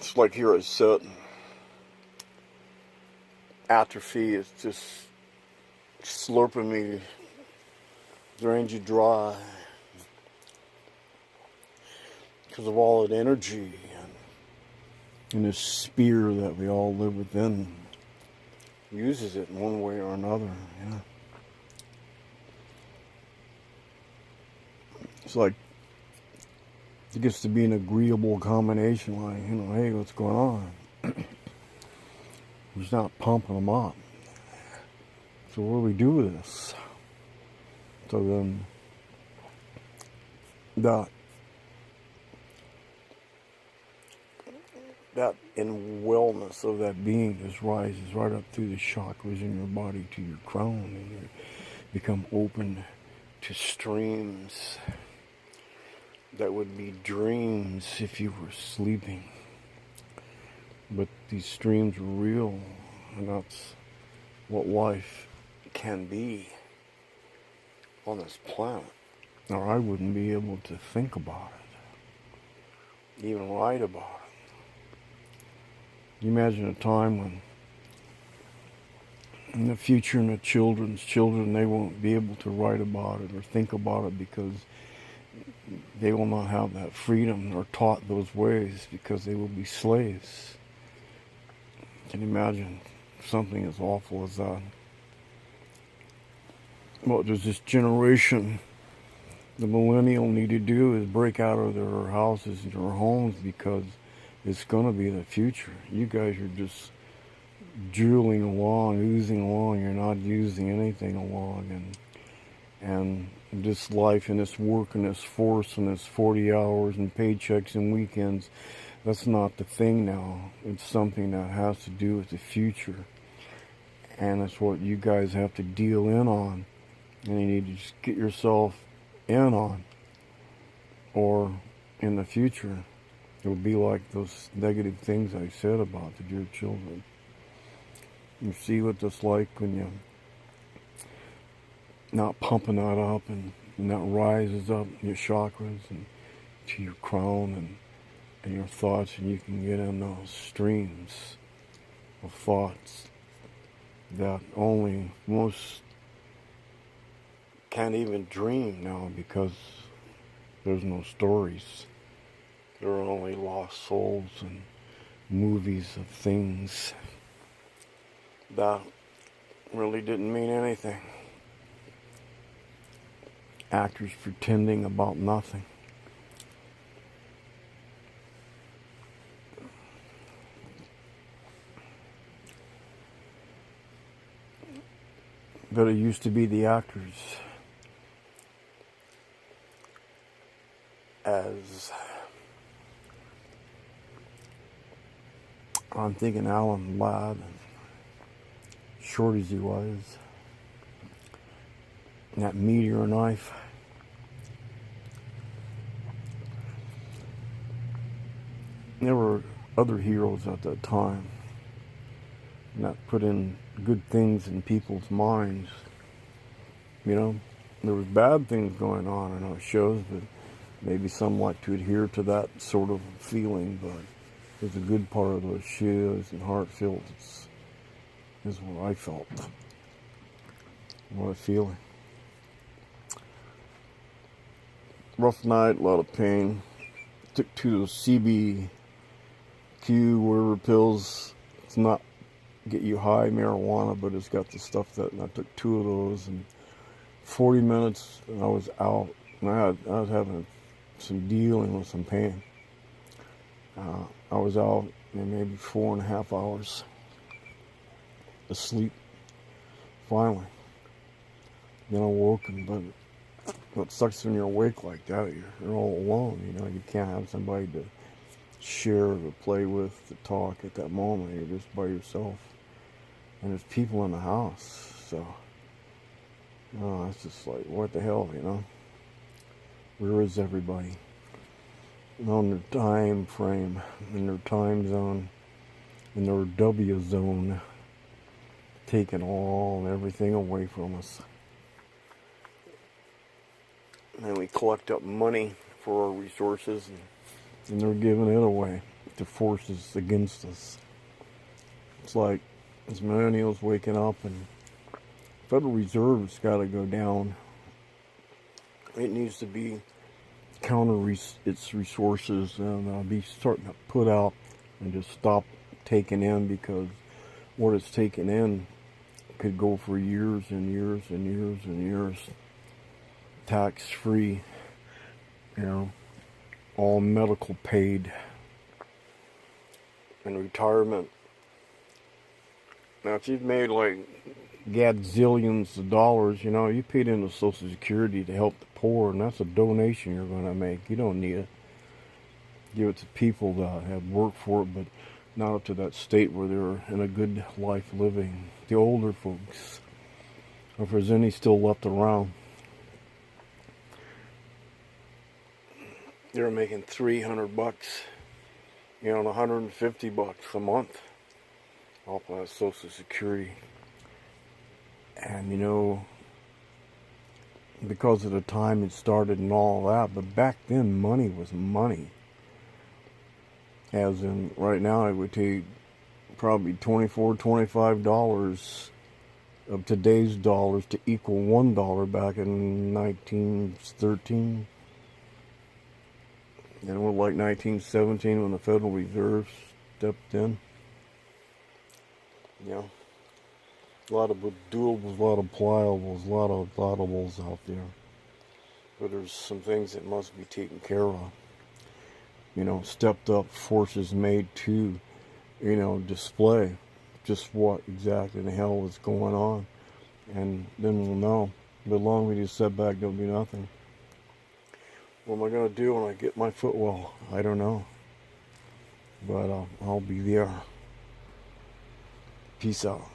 It's like here I sit, atrophy is just slurping me, drains you dry because of all that energy and this sphere that we all live within uses it in one way or another. Yeah. It's like it gets to be an agreeable combination, like, you know, hey, what's going on? We're just not pumping them up. So what do we do with this? So then that in wellness of that being just rises right up through the chakras in your body to your crown, and you become open to streams that would be dreams if you were sleeping. But these streams are real, and that's what life can be on this planet. Or I wouldn't be able to think about it, even write about it. You imagine a time when in the future and the children's children, they won't be able to write about it or think about it because they will not have that freedom or taught those ways because they will be slaves. Can you imagine something as awful as that? What does this generation, the millennial, need to do is break out of their houses and their homes, because it's going to be the future. You guys are just drooling along, oozing along. You're not using anything along. And this life and this work and this force and this 40 hours and paychecks and weekends, that's not the thing now. It's something that has to do with the future. And it's what you guys have to deal in on. And you need to just get yourself in on. Or in the future, it will be like those negative things I said about the dear children. You see what that's like when you're not pumping that up, and that rises up in your chakras and to your crown and your thoughts, and you can get in those streams of thoughts that only most can't even dream now, because there's no stories. There are only lost souls and movies of things that really didn't mean anything. Actors pretending about nothing. But it used to be the actors as I'm thinking Alan Ladd, short as he was, and that meteor knife. There were other heroes at that time that put in good things in people's minds. You know, there was bad things going on in those shows, but maybe some like to adhere to that sort of feeling. But there's a good part of those shows, and heartfelt is what I felt. What a feeling. Rough night, a lot of pain. Took 2 of those CBQ, whatever pills. It's not get you high marijuana, but it's got the stuff that, and I took 2 of those, and 40 minutes and I was out, and I was having some dealing with some pain. I was out in maybe 4.5 hours asleep, finally. Then I woke, but what sucks when you're awake like that, you're all alone, you know, you can't have somebody to share, to play with, to talk at that moment. You're just by yourself. And there's people in the house, so it's just like, what the hell, you know? Where is everybody? On their time frame, in their time zone, in their W zone, taking all and everything away from us. And we collect up money for our resources, and they're giving it away the forces against us. It's like as millennials waking up, and Federal Reserve's got to go down. It needs to be counter its resources and be starting to put out and just stop taking in, because what it's taking in could go for years and years and years and years, tax free, all medical paid, and retirement. Now if you've made like gazillions of dollars, you paid into Social Security to help the poor, and that's a donation you're going to make. You don't need it. Give it to people that have worked for it, but not up to that state where they're in a good life living. The older folks, or if there's any still left around, they're making $300, and $150 a month off of Social Security. And because of the time it started and all that, but back then money was money. As in, right now it would take probably $24, $25 of today's dollars to equal $1 back in 1913. Like 1917 when the Federal Reserve stepped in. A lot of dualables, a lot of pliables, a lot of laudables out there. But there's some things that must be taken care of. Stepped up forces made to, display just what exactly the hell is going on. And then we'll know. But as long as we just sit back, there'll be nothing. What am I going to do when I get my foot well? I don't know. But I'll be there. Peace out.